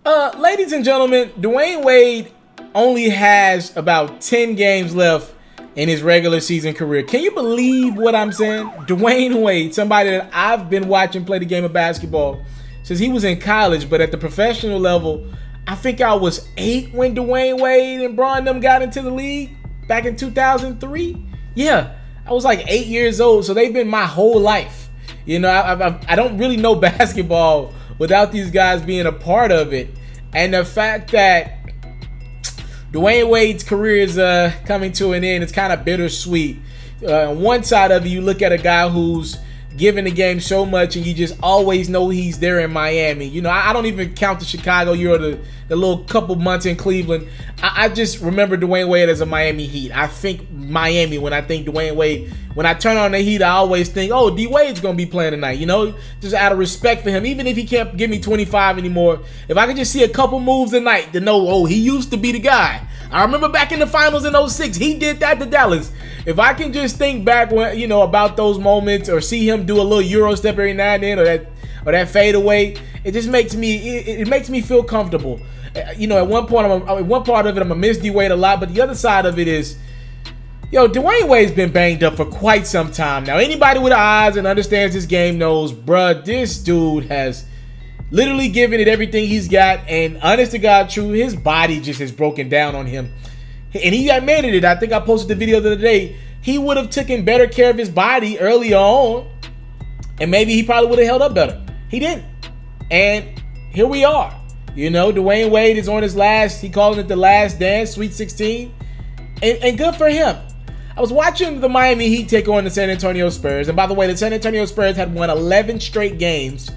Ladies and gentlemen, Dwyane Wade only has about 10 games left in his regular season career. Can you believe what I'm saying? Dwyane Wade, somebody that I've been watching play the game of basketball since he was in college, but at the professional level, I think I was 8 when Dwyane Wade and Bron them got into the league back in 2003. Yeah, I was like 8 years old, so they've been my whole life. You know, I don't really know basketball without these guys being a part of it. And the fact that Dwyane Wade's career is coming to an end, it's kind of bittersweet. On one side of it, you look at a guy who's given the game so much and you just always know he's there in Miami. You know, I don't even count the Chicago year or the little couple months in Cleveland. I just remember Dwyane Wade as a Miami Heat. I think Miami when I think Dwyane Wade. When I turn on the Heat, I always think, oh, D Wade's going to be playing tonight. You know, just out of respect for him. Even if he can't give me 25 anymore, if I could just see a couple moves tonight to know, oh, he used to be the guy. I remember back in the finals in 06, he did that to Dallas. If I can just think back when, you know, about those moments or see him do a little Euro step every now and then or that fadeaway, it just makes me it makes me feel comfortable. You know, at one part of it, I'm gonna miss D Wade a lot, but the other side of it is, yo, Dwyane Wade's been banged up for quite some time now. Anybody with eyes and understands this game knows, bruh, this dude has literally given it everything he's got, and honest to God, true, his body just has broken down on him. And he admitted it. I think I posted the video the other day. He would have taken better care of his body earlier on, and maybe he probably would have held up better. He didn't. And here we are. You know, Dwyane Wade is on his last, he calling it the last dance, Sweet 16. And good for him. I was watching the Miami Heat take on the San Antonio Spurs. And by the way, the San Antonio Spurs had won 11 straight games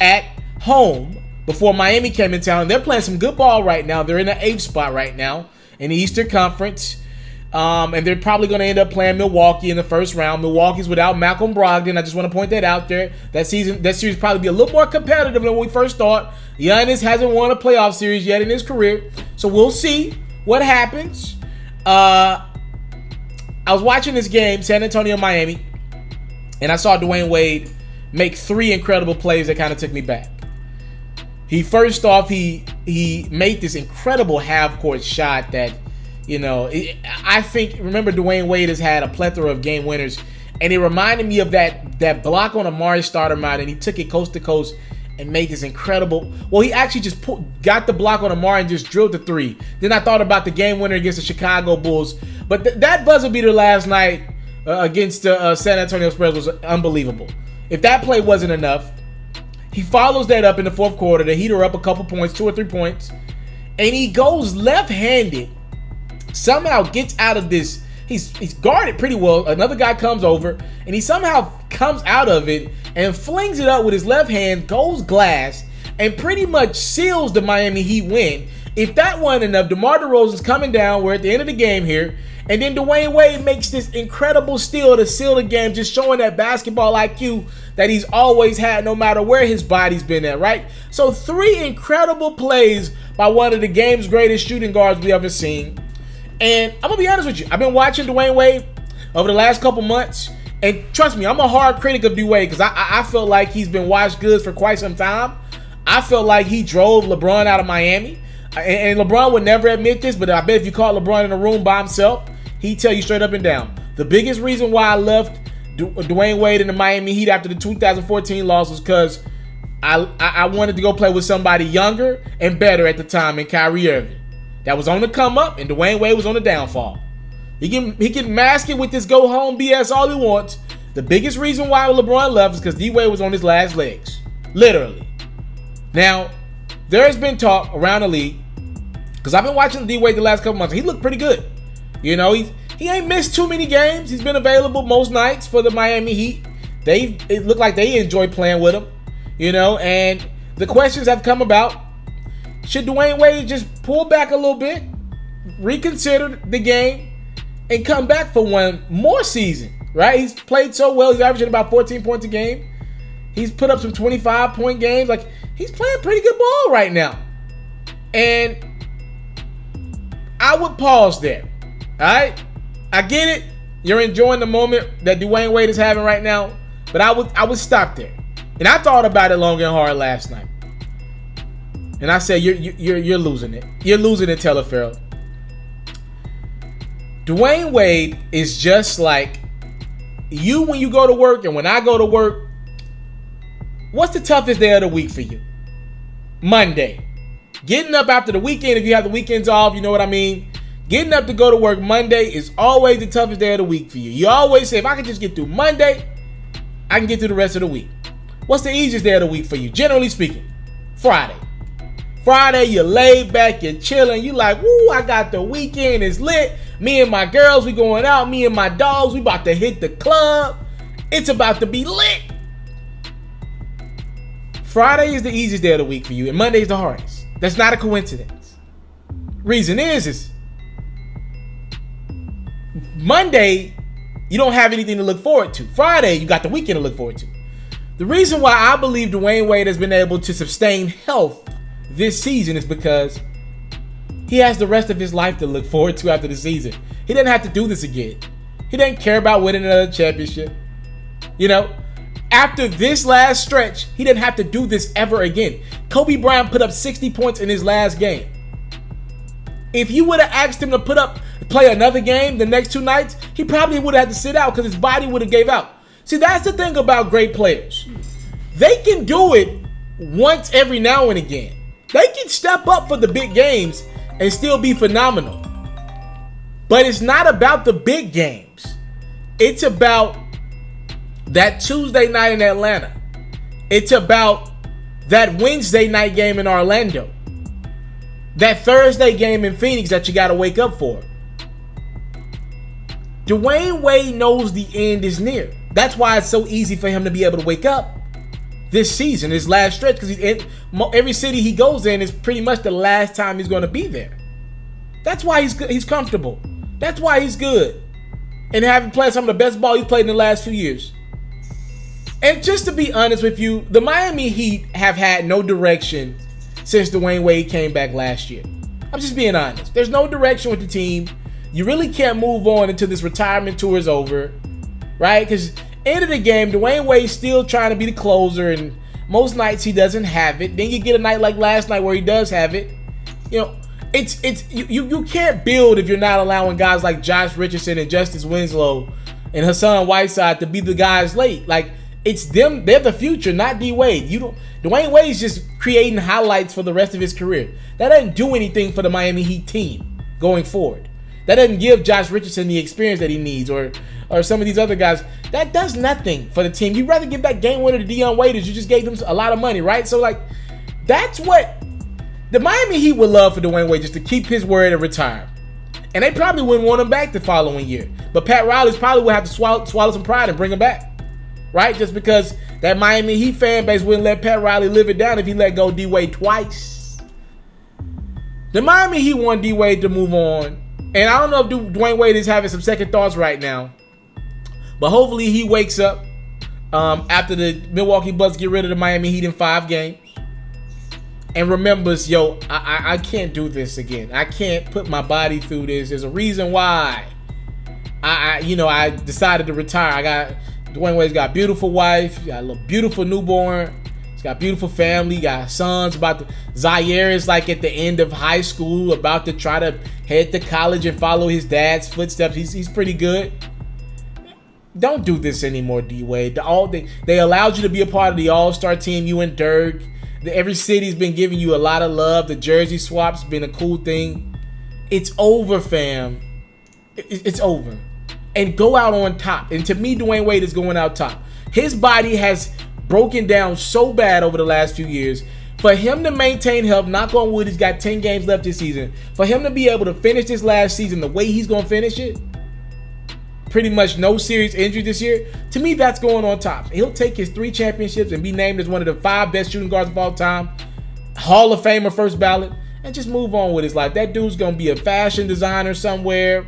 at home before Miami came in town. They're playing some good ball right now. They're in the 8th spot right now in the Eastern Conference. And they're probably going to end up playing Milwaukee in the first round. Milwaukee's without Malcolm Brogdon. I just want to point that out there. That series probably be a little more competitive than we first thought. Giannis hasn't won a playoff series yet in his career. So we'll see what happens. I was watching this game, San Antonio, Miami, and I saw Dwyane Wade make 3 incredible plays that kind of took me back. First off, he made this incredible half-court shot that, you know, I think, remember Dwyane Wade has had a plethora of game winners, and it reminded me of that block on Amari Stoudemire, and he took it coast to coast and made this incredible, well, he actually just got the block on Amari and just drilled the 3. Then I thought about the game winner against the Chicago Bulls, but that buzzer beater last night against the San Antonio Spurs was unbelievable. If that play wasn't enough, he follows that up in the 4th quarter to heat her up a couple points, 2 or 3 points, and he goes left-handed, somehow gets out of this. He's guarded pretty well. Another guy comes over, and he somehow comes out of it and flings it up with his left hand, goes glass, and pretty much seals the Miami Heat win. If that wasn't enough, DeMar DeRozan's coming down. We're at the end of the game here. And then Dwyane Wade makes this incredible steal to seal the game, just showing that basketball IQ that he's always had no matter where his body's been at, right? So 3 incredible plays by one of the game's greatest shooting guards we ever seen. And I'm going to be honest with you. I've been watching Dwyane Wade over the last couple months. And trust me, I'm a hard critic of D-Wade because I felt like he's been washed goods for quite some time. I felt like he drove LeBron out of Miami. And LeBron would never admit this, but I bet if you caught LeBron in a room by himself, he'd tell you straight up and down. The biggest reason why I left Dwyane Wade in the Miami Heat after the 2014 loss was because I wanted to go play with somebody younger and better at the time in Kyrie Irving. That was on the come up, and Dwyane Wade was on the downfall. He can mask it with this go home BS all he wants. The biggest reason why LeBron left is because D-Wade was on his last legs. Literally. Now, there has been talk around the league, because I've been watching D-Wade the last couple months. He looked pretty good. You know, he ain't missed too many games. He's been available most nights for the Miami Heat. It looked like they enjoy playing with him. You know, and the questions have come about. Should Dwyane Wade just pull back a little bit, reconsider the game, and come back for one more season, right? He's played so well. He's averaging about 14 points a game. He's put up some 25-point games. Like, he's playing pretty good ball right now. And I would pause there, all right? I get it. You're enjoying the moment that Dwyane Wade is having right now, but I would stop there. And I thought about it long and hard last night. And And I said, you're losing it. You're losing it, Taliaferro. Dwyane Wade is just like you when you go to work and when I go to work. What's the toughest day of the week for you? Monday. Getting up after the weekend, if you have the weekends off, you know what I mean? Getting up to go to work Monday is always the toughest day of the week for you. You always say, if I can just get through Monday, I can get through the rest of the week. What's the easiest day of the week for you? Generally speaking, Friday. Friday, you're laid back, you're chilling. You like, woo, I got the weekend, it's lit. Me and my girls, we going out. Me and my dogs, we about to hit the club. It's about to be lit. Friday is the easiest day of the week for you, and Monday is the hardest. That's not a coincidence. Reason is Monday, you don't have anything to look forward to. Friday, you got the weekend to look forward to. The reason why I believe Dwyane Wade has been able to sustain health this season is because he has the rest of his life to look forward to after the season. He doesn't have to do this again. He doesn't care about winning another championship. You know, after this last stretch, he didn't have to do this ever again. Kobe Bryant put up 60 points in his last game. If you would have asked him to play another game the next 2 nights, he probably would have had to sit out because his body would have gave out. See, that's the thing about great players. They can do it once every now and again. They can step up for the big games and still be phenomenal. But it's not about the big games. It's about that Tuesday night in Atlanta. It's about that Wednesday night game in Orlando. That Thursday game in Phoenix that you got to wake up for. Dwyane Wade knows the end is near. That's why it's so easy for him to be able to wake up this season, his last stretch, because every city he goes in is pretty much the last time he's going to be there. That's why he's comfortable. That's why he's good. And having played some of the best ball he's played in the last few years. And just to be honest with you, the Miami Heat have had no direction since Dwyane Wade came back last year. I'm just being honest. There's no direction with the team. You really can't move on until this retirement tour is over, right? Because end of the game, Dwyane Wade's still trying to be the closer, and most nights he doesn't have it. Then you get a night like last night where he does have it. You know, you can't build if you're not allowing guys like Josh Richardson and Justice Winslow and Hassan Whiteside to be the guys late. Like, it's them, they're the future, not D Wade. Dwyane Wade's just creating highlights for the rest of his career. That doesn't do anything for the Miami Heat team going forward. That doesn't give Josh Richardson the experience that he needs, or some of these other guys. That does nothing for the team. You'd rather give that game winner to Dion Waiters. You just gave them a lot of money, right? So, like, that's what the Miami Heat would love for Dwyane Wade, just to keep his word and retire. And they probably wouldn't want him back the following year. But Pat Riley's probably would have to swallow some pride and bring him back, right? Just because that Miami Heat fan base wouldn't let Pat Riley live it down if he let go D Wade twice. The Miami Heat want D Wade to move on. And I don't know if Dwyane Wade is having some second thoughts right now. But hopefully he wakes up after the Milwaukee Bucks get rid of the Miami Heat in 5 games. And remembers, yo, I can't do this again. I can't put my body through this. There's a reason why I decided to retire. Dwyane Wade's got a beautiful wife, got a little beautiful newborn. He's got a beautiful family, got sons. Zaire is like at the end of high school, about to try to head to college and follow his dad's footsteps. He's pretty good. Don't do this anymore, D Wade. They allowed you to be a part of the All-Star team, you and Dirk. Every city's been giving you a lot of love. The jersey swap's been a cool thing. It's over, fam. It's over. And go out on top. And to me, Dwyane Wade is going out top. His body has broken down so bad over the last few years. For him to maintain health, knock on wood, he's got 10 games left this season. For him to be able to finish this last season the way he's going to finish it, pretty much no serious injury this year, to me, that's going on top. He'll take his 3 championships and be named as one of the 5 best shooting guards of all time, Hall of Famer, first ballot, and just move on with his life. That dude's going to be a fashion designer somewhere.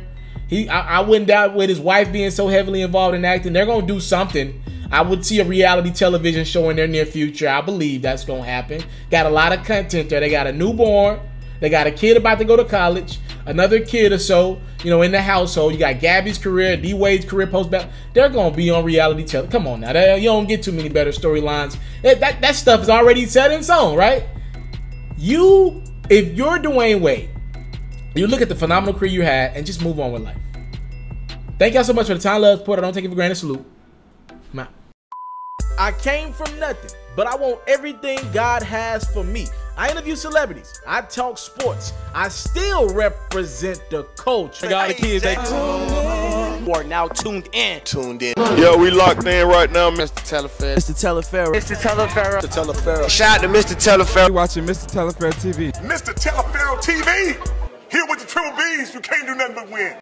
I wouldn't doubt, with his wife being so heavily involved in acting, they're going to do something. I would see a reality television show in their near future. I believe that's going to happen. Got a lot of content there. They got a newborn. They got a kid about to go to college. Another kid or so, in the household. You got Gabby's career, D Wade's career post-back. They're going to be on reality television. Come on now. You don't get too many better storylines. That stuff is already set in stone, right? if you're Dwyane Wade, you look at the phenomenal career you had and just move on with life. Thank y'all so much for the time, love, support. I don't take it for granted. Salute. I'm out. I came from nothing, but I want everything God has for me. I interview celebrities. I talk sports. I still represent the culture. All the kids, they are now tuned in. Yo, we locked in right now, Mr. Taliaferro. Shout out to Mr. Taliaferro. You're watching Mr.Taliaferro TV. Mr. Taliaferro TV. Here with the triple B's, you can't do nothing but win.